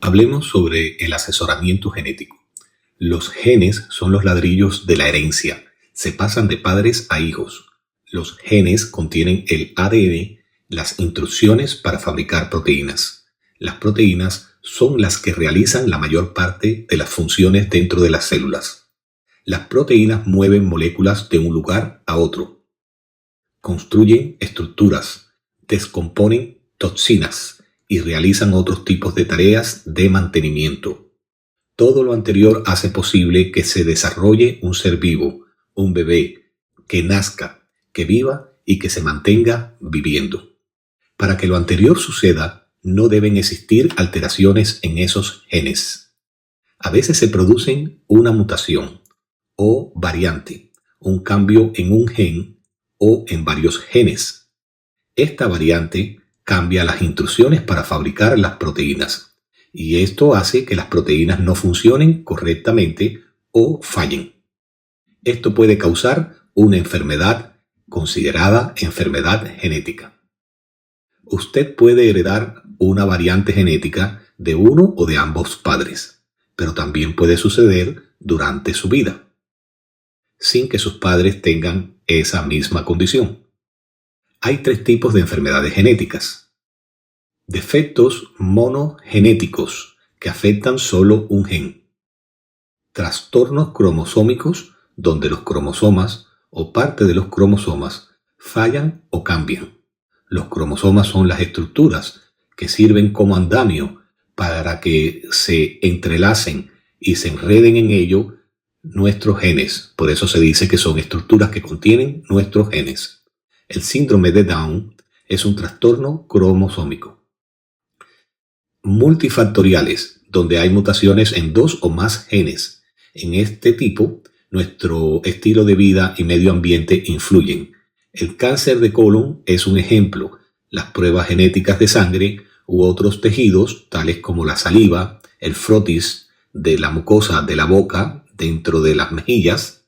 Hablemos sobre el asesoramiento genético. Los genes son los ladrillos de la herencia. Se pasan de padres a hijos. Los genes contienen el ADN, las instrucciones para fabricar proteínas. Las proteínas son las que realizan la mayor parte de las funciones dentro de las células. Las proteínas mueven moléculas de un lugar a otro. Construyen estructuras, descomponen toxinas y realizan otros tipos de tareas de mantenimiento. Todo lo anterior hace posible que se desarrolle un ser vivo, un bebé, que nazca, que viva y que se mantenga viviendo. Para que lo anterior suceda, no deben existir alteraciones en esos genes. A veces se producen una mutación o variante, un cambio en un gen o en varios genes. Esta variante cambia las instrucciones para fabricar las proteínas y esto hace que las proteínas no funcionen correctamente o fallen. Esto puede causar una enfermedad considerada enfermedad genética. Usted puede heredar una variante genética de uno o de ambos padres, pero también puede suceder durante su vida, sin que sus padres tengan esa misma condición. Hay 3 tipos de enfermedades genéticas. Defectos monogenéticos que afectan solo un gen. Trastornos cromosómicos donde los cromosomas o parte de los cromosomas fallan o cambian. Los cromosomas son las estructuras que sirven como andamio para que se entrelacen y se enreden en ello nuestros genes. Por eso se dice que son estructuras que contienen nuestros genes. El síndrome de Down es un trastorno cromosómico. Multifactoriales, donde hay mutaciones en 2 o más genes. En este tipo, nuestro estilo de vida y medio ambiente influyen. El cáncer de colon es un ejemplo. Las pruebas genéticas de sangre u otros tejidos, tales como la saliva, el frotis de la mucosa de la boca, dentro de las mejillas,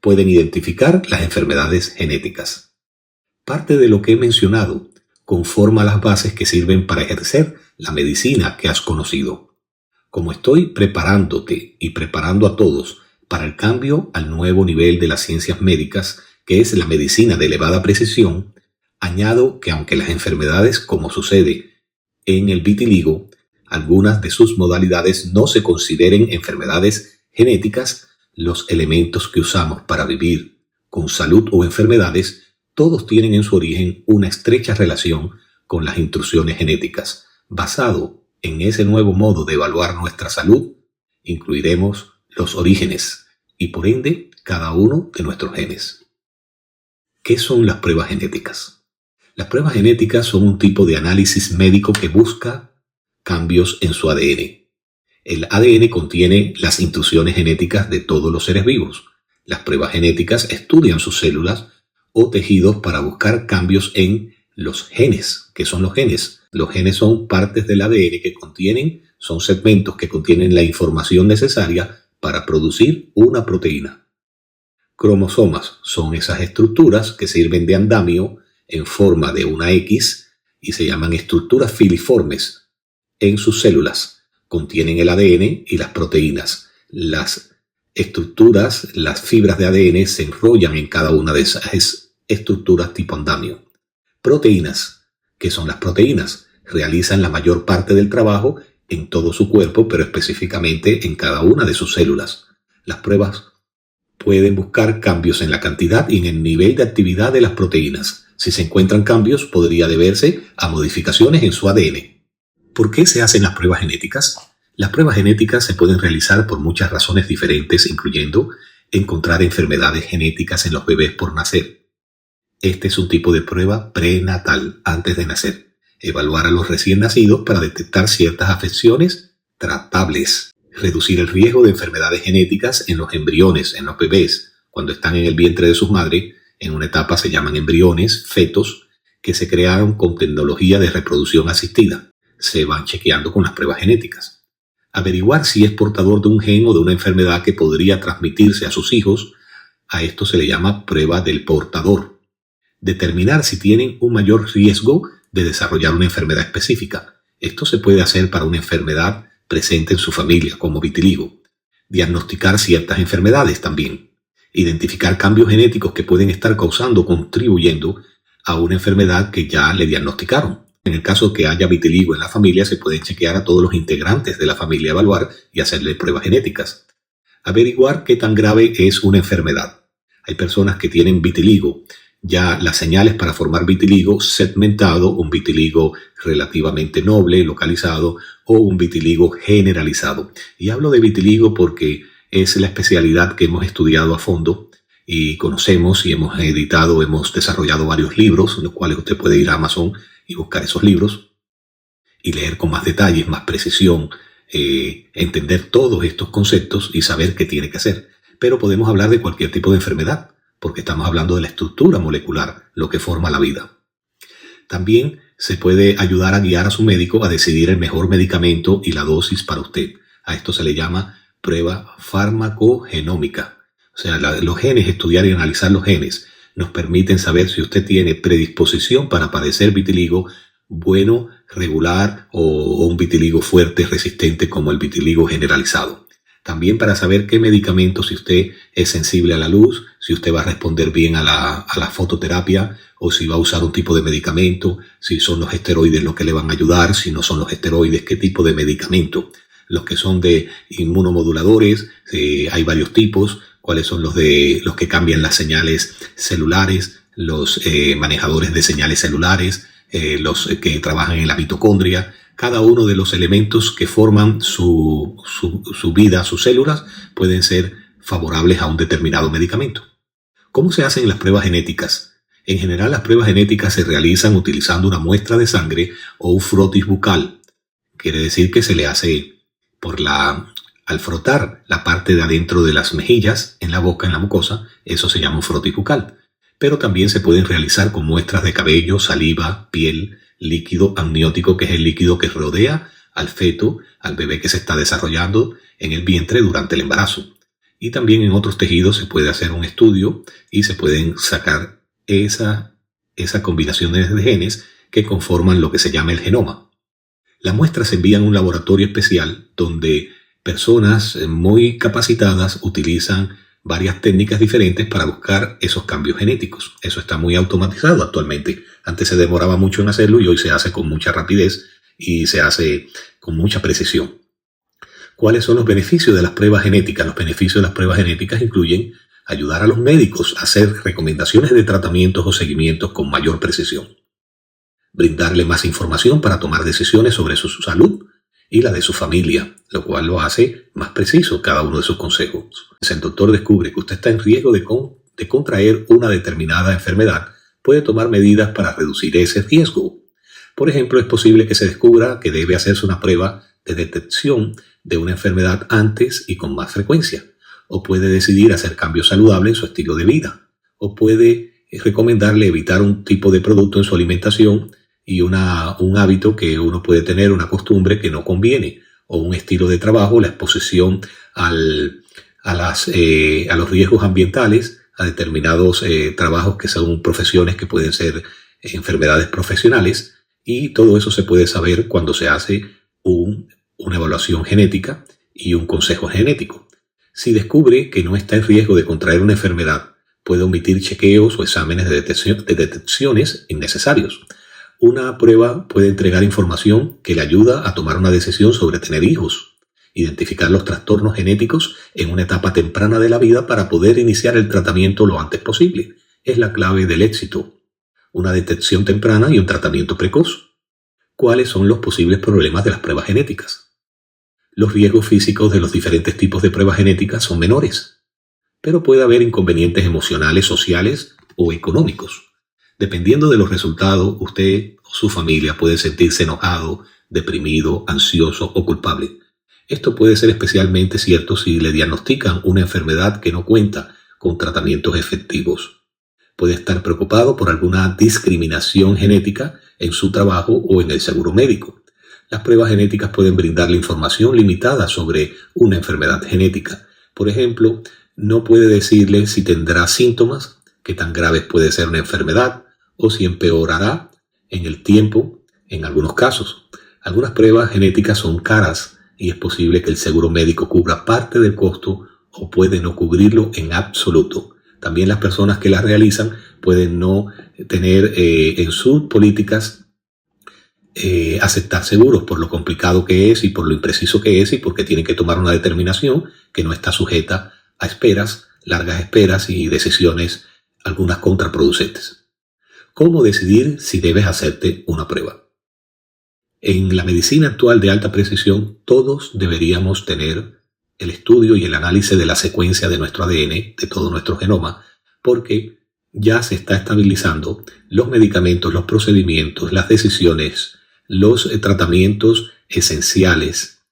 pueden identificar las enfermedades genéticas. Parte de lo que he mencionado conforma las bases que sirven para ejercer la medicina que has conocido. Como estoy preparándote y preparando a todos para el cambio al nuevo nivel de las ciencias médicas, que es la medicina de elevada precisión, añado que aunque las enfermedades, como sucede en el vitiligo, algunas de sus modalidades no se consideren enfermedades genéticas, los elementos que usamos para vivir con salud o enfermedades, todos tienen en su origen una estrecha relación con las instrucciones genéticas. Basado en ese nuevo modo de evaluar nuestra salud, incluiremos los orígenes y por ende cada uno de nuestros genes. ¿Qué son las pruebas genéticas? Las pruebas genéticas son un tipo de análisis médico que busca cambios en su ADN. El ADN contiene las instrucciones genéticas de todos los seres vivos. Las pruebas genéticas estudian sus células o tejidos para buscar cambios en los genes. ¿Qué son los genes? Los genes son partes del ADN son segmentos que contienen la información necesaria para producir una proteína. Cromosomas son esas estructuras que sirven de andamio en forma de una X y se llaman estructuras filiformes en sus células. Contienen el ADN y las proteínas. Las estructuras, las fibras de ADN se enrollan en cada una de esas estructuras tipo andamio. Proteínas. ¿Qué son las proteínas? Realizan la mayor parte del trabajo en todo su cuerpo, pero específicamente en cada una de sus células. Las pruebas pueden buscar cambios en la cantidad y en el nivel de actividad de las proteínas. Si se encuentran cambios, podría deberse a modificaciones en su ADN. ¿Por qué se hacen las pruebas genéticas? Las pruebas genéticas se pueden realizar por muchas razones diferentes, incluyendo encontrar enfermedades genéticas en los bebés por nacer. Este es un tipo de prueba prenatal, antes de nacer. Evaluar a los recién nacidos para detectar ciertas afecciones tratables. Reducir el riesgo de enfermedades genéticas en los embriones, en los bebés, cuando están en el vientre de sus madres. En una etapa se llaman embriones, fetos, que se crearon con tecnología de reproducción asistida. Se van chequeando con las pruebas genéticas. Averiguar si es portador de un gen o de una enfermedad que podría transmitirse a sus hijos. A esto se le llama prueba del portador. Determinar si tienen un mayor riesgo de desarrollar una enfermedad específica. Esto se puede hacer para una enfermedad presente en su familia, como vitiligo. Diagnosticar ciertas enfermedades también. Identificar cambios genéticos que pueden estar causando o contribuyendo a una enfermedad que ya le diagnosticaron. En el caso que haya vitiligo en la familia, se pueden chequear a todos los integrantes de la familia, evaluar y hacerle pruebas genéticas. Averiguar qué tan grave es una enfermedad. Hay personas que tienen vitiligo, ya las señales para formar vitiligo segmentado, un vitiligo relativamente noble, localizado, o un vitiligo generalizado. Y hablo de vitiligo porque es la especialidad que hemos estudiado a fondo y conocemos y hemos editado, hemos desarrollado varios libros, en los cuales usted puede ir a Amazon y buscar esos libros y leer con más detalles, más precisión, entender todos estos conceptos y saber qué tiene que hacer. Pero podemos hablar de cualquier tipo de enfermedad, porque estamos hablando de la estructura molecular, lo que forma la vida. También se puede ayudar a guiar a su médico a decidir el mejor medicamento y la dosis para usted. A esto se le llama prueba farmacogenómica. O sea, los genes, estudiar y analizar los genes, nos permiten saber si usted tiene predisposición para padecer vitiligo bueno, regular o un vitiligo fuerte, resistente como el vitiligo generalizado. También para saber qué medicamentos, si usted es sensible a la luz, si usted va a responder bien a la fototerapia o si va a usar un tipo de medicamento, si son los esteroides los que le van a ayudar, si no son los esteroides, qué tipo de medicamento. Los que son de inmunomoduladores, hay varios tipos, cuáles son los que cambian las señales celulares, los manejadores de señales celulares, los que trabajan en la mitocondria. Cada uno de los elementos que forman su vida, sus células, pueden ser favorables a un determinado medicamento. ¿Cómo se hacen las pruebas genéticas? En general, las pruebas genéticas se realizan utilizando una muestra de sangre o un frotis bucal. Quiere decir que se le hace al frotar la parte de adentro de las mejillas, en la boca, en la mucosa, eso se llama un frotis bucal. Pero también se pueden realizar con muestras de cabello, saliva, piel, líquido amniótico, que es el líquido que rodea al feto, al bebé que se está desarrollando en el vientre durante el embarazo. Y también en otros tejidos se puede hacer un estudio y se pueden sacar esa combinación de genes que conforman lo que se llama el genoma. Las muestras se envían a un laboratorio especial donde personas muy capacitadas utilizan varias técnicas diferentes para buscar esos cambios genéticos. Eso está muy automatizado actualmente. Antes se demoraba mucho en hacerlo y hoy se hace con mucha rapidez y se hace con mucha precisión. ¿Cuáles son los beneficios de las pruebas genéticas? Los beneficios de las pruebas genéticas incluyen ayudar a los médicos a hacer recomendaciones de tratamientos o seguimientos con mayor precisión, brindarle más información para tomar decisiones sobre su salud y la de su familia, lo cual lo hace más preciso cada uno de sus consejos. Si el doctor descubre que usted está en riesgo de contraer una determinada enfermedad, puede tomar medidas para reducir ese riesgo. Por ejemplo, es posible que se descubra que debe hacerse una prueba de detección de una enfermedad antes y con más frecuencia, o puede decidir hacer cambios saludables en su estilo de vida, o puede recomendarle evitar un tipo de producto en su alimentación y un hábito que uno puede tener, una costumbre que no conviene, o un estilo de trabajo, la exposición a los riesgos ambientales, a determinados trabajos que son profesiones que pueden ser enfermedades profesionales, y todo eso se puede saber cuando se hace una evaluación genética y un consejo genético. Si descubre que no está en riesgo de contraer una enfermedad, puede omitir chequeos o exámenes de detecciones innecesarios. Una prueba puede entregar información que le ayuda a tomar una decisión sobre tener hijos, identificar los trastornos genéticos en una etapa temprana de la vida para poder iniciar el tratamiento lo antes posible. Es la clave del éxito. Una detección temprana y un tratamiento precoz. ¿Cuáles son los posibles problemas de las pruebas genéticas? Los riesgos físicos de los diferentes tipos de pruebas genéticas son menores, pero puede haber inconvenientes emocionales, sociales o económicos. Dependiendo de los resultados, usted o su familia puede sentirse enojado, deprimido, ansioso o culpable. Esto puede ser especialmente cierto si le diagnostican una enfermedad que no cuenta con tratamientos efectivos. Puede estar preocupado por alguna discriminación genética en su trabajo o en el seguro médico. Las pruebas genéticas pueden brindarle información limitada sobre una enfermedad genética. Por ejemplo, no puede decirle si tendrá síntomas, qué tan graves puede ser una enfermedad o si empeorará en el tiempo en algunos casos. Algunas pruebas genéticas son caras y es posible que el seguro médico cubra parte del costo o puede no cubrirlo en absoluto. También las personas que las realizan pueden no tener en sus políticas aceptar seguros por lo complicado que es y por lo impreciso que es y porque tienen que tomar una determinación que no está sujeta a esperas, largas esperas y decisiones algunas contraproducentes. ¿Cómo decidir si debes hacerte una prueba? En la medicina actual de alta precisión, todos deberíamos tener el estudio y el análisis de la secuencia de nuestro ADN, de todo nuestro genoma, porque ya se está estabilizando los medicamentos, los procedimientos, las decisiones, los tratamientos esenciales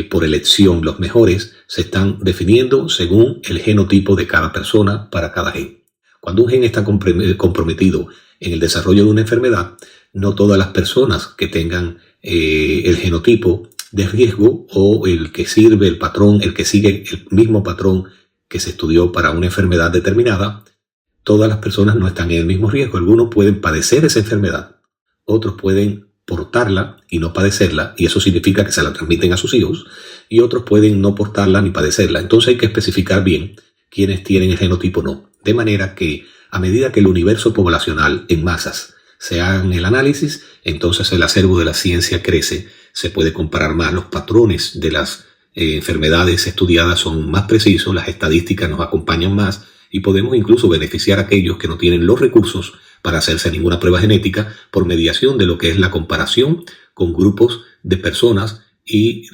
por elección, los mejores, se están definiendo según el genotipo de cada persona para cada gen. Cuando un gen está comprometido en el desarrollo de una enfermedad, no todas las personas que tengan el genotipo de riesgo o el que sirve el patrón, el que sigue el mismo patrón que se estudió para una enfermedad determinada, todas las personas no están en el mismo riesgo. Algunos pueden padecer esa enfermedad, otros pueden portarla y no padecerla, y eso significa que se la transmiten a sus hijos, y otros pueden no portarla ni padecerla. Entonces hay que especificar bien quiénes tienen el genotipo o no. De manera que a medida que el universo poblacional en masas se hagan el análisis, entonces el acervo de la ciencia crece, se puede comparar más, los patrones de las enfermedades estudiadas son más precisos, las estadísticas nos acompañan más y podemos incluso beneficiar a aquellos que no tienen los recursos para hacerse ninguna prueba genética por mediación de lo que es la comparación con grupos de personas y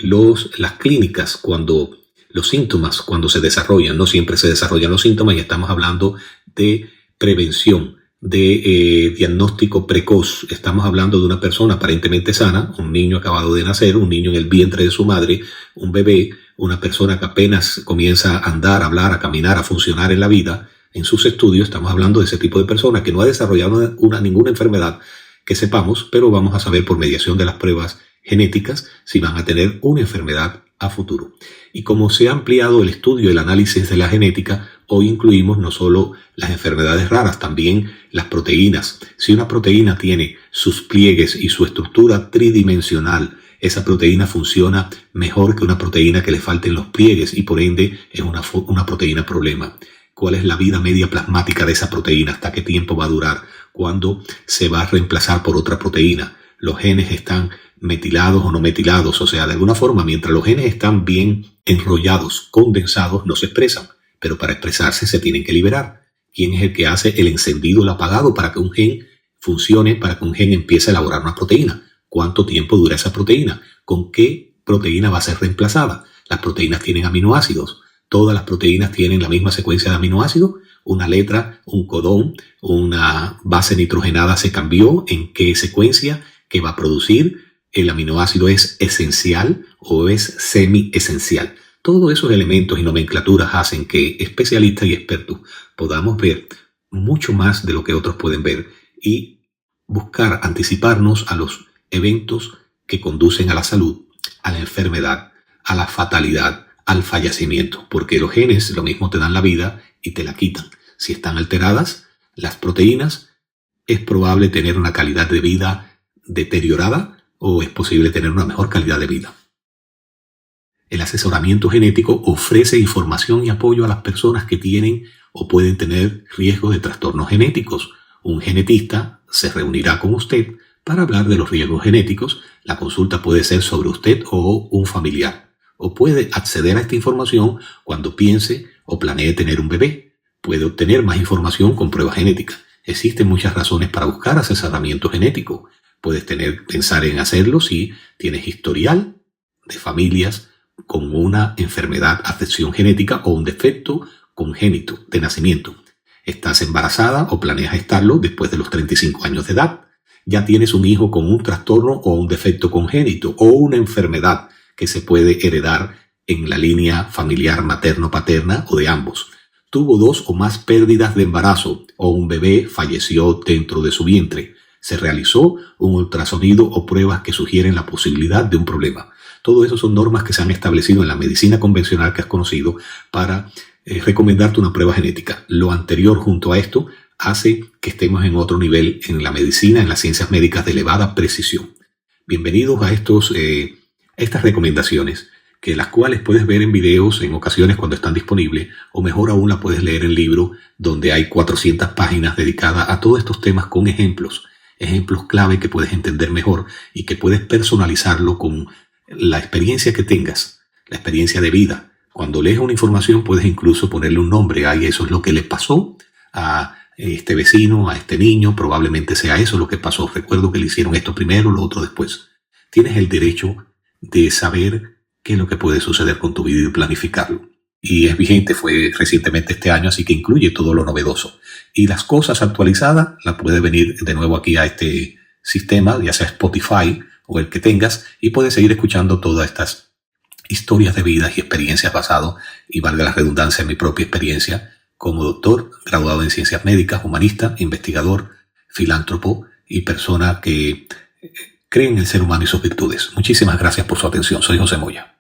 las clínicas cuando los síntomas cuando se desarrollan, no siempre se desarrollan los síntomas y estamos hablando de prevención, de diagnóstico precoz. Estamos hablando de una persona aparentemente sana, un niño acabado de nacer, un niño en el vientre de su madre, un bebé, una persona que apenas comienza a andar, a hablar, a caminar, a funcionar en la vida. En sus estudios estamos hablando de ese tipo de persona que no ha desarrollado ninguna enfermedad que sepamos, pero vamos a saber por mediación de las pruebas genéticas si van a tener una enfermedad a futuro. Y como se ha ampliado el estudio y el análisis de la genética, hoy incluimos no solo las enfermedades raras, también las proteínas. Si una proteína tiene sus pliegues y su estructura tridimensional, esa proteína funciona mejor que una proteína que le falten los pliegues y por ende es una proteína problema. ¿Cuál es la vida media plasmática de esa proteína? ¿Hasta qué tiempo va a durar? ¿Cuándo se va a reemplazar por otra proteína? Los genes están metilados o no metilados, o sea, de alguna forma, mientras los genes están bien enrollados, condensados, no se expresan, pero para expresarse se tienen que liberar. ¿Quién es el que hace el encendido o el apagado para que un gen funcione, para que un gen empiece a elaborar una proteína? ¿Cuánto tiempo dura esa proteína? ¿Con qué proteína va a ser reemplazada? Las proteínas tienen aminoácidos. Todas las proteínas tienen la misma secuencia de aminoácidos. Una letra, un codón, una base nitrogenada se cambió. ¿En qué secuencia? ¿Qué va a producir? ¿El aminoácido es esencial o es semi-esencial? Todos esos elementos y nomenclaturas hacen que especialistas y expertos podamos ver mucho más de lo que otros pueden ver y buscar anticiparnos a los eventos que conducen a la salud, a la enfermedad, a la fatalidad, al fallecimiento, porque los genes lo mismo te dan la vida y te la quitan. Si están alteradas las proteínas, es probable tener una calidad de vida deteriorada o es posible tener una mejor calidad de vida. El asesoramiento genético ofrece información y apoyo a las personas que tienen o pueden tener riesgo de trastornos genéticos. Un genetista se reunirá con usted para hablar de los riesgos genéticos. La consulta puede ser sobre usted o un familiar. O puede acceder a esta información cuando piense o planee tener un bebé. Puede obtener más información con pruebas genéticas. Existen muchas razones para buscar asesoramiento genético. Puedes pensar en hacerlo si tienes historial de familias con una enfermedad, afección genética o un defecto congénito de nacimiento. Estás embarazada o planeas estarlo después de los 35 años de edad. Ya tienes un hijo con un trastorno o un defecto congénito o una enfermedad que se puede heredar en la línea familiar materno-paterna o de ambos. Tuvo 2 o más pérdidas de embarazo o un bebé falleció dentro de su vientre. Se realizó un ultrasonido o pruebas que sugieren la posibilidad de un problema. Todo eso son normas que se han establecido en la medicina convencional que has conocido para recomendarte una prueba genética. Lo anterior junto a esto hace que estemos en otro nivel en la medicina, en las ciencias médicas de elevada precisión. Bienvenidos a estos estas recomendaciones, que las cuales puedes ver en videos en ocasiones cuando están disponibles, o mejor aún la puedes leer en libro, donde hay 400 páginas dedicadas a todos estos temas con ejemplos clave que puedes entender mejor y que puedes personalizarlo con la experiencia que tengas, la experiencia de vida. Cuando lees una información puedes incluso ponerle un nombre. Ay, eso es lo que le pasó a este vecino, a este niño, probablemente sea eso lo que pasó. Recuerdo que le hicieron esto primero, lo otro después. Tienes el derecho de saber qué es lo que puede suceder con tu vida y planificarlo. Y es vigente, fue recientemente este año, así que incluye todo lo novedoso. Y las cosas actualizadas las puedes venir de nuevo aquí a este sistema, ya sea Spotify o el que tengas, y puedes seguir escuchando todas estas historias de vida y experiencias basadas, y valga la redundancia, en mi propia experiencia como doctor, graduado en ciencias médicas, humanista, investigador, filántropo y persona que cree en el ser humano y sus virtudes. Muchísimas gracias por su atención. Soy José Moya.